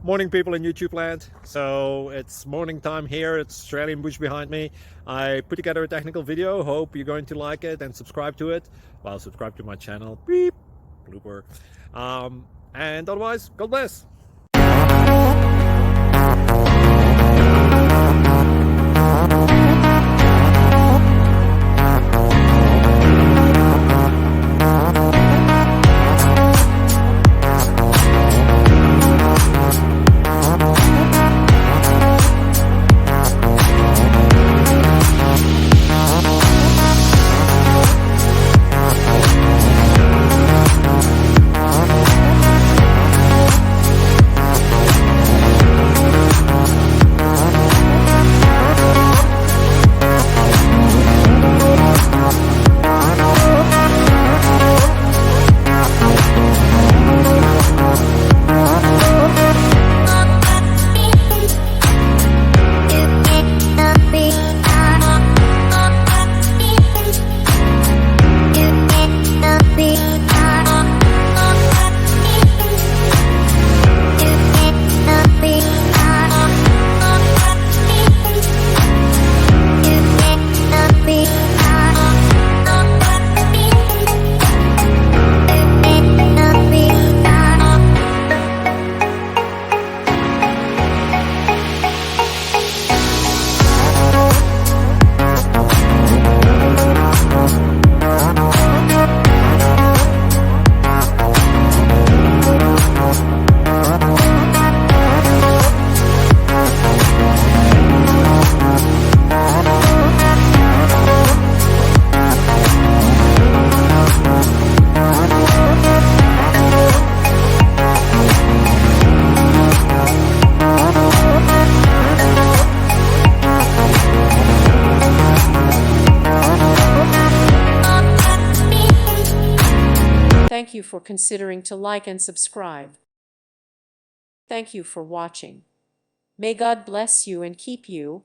Morning, people in YouTube land. So it's morning time here. It's Australian bush behind me. I put together a technical video. Hope you're going to like it and subscribe to it. Well, subscribe to my channel. Beep. Blooper. And otherwise, God bless. Thank you for considering to like and subscribe. Thank you for watching. May God bless you and keep you.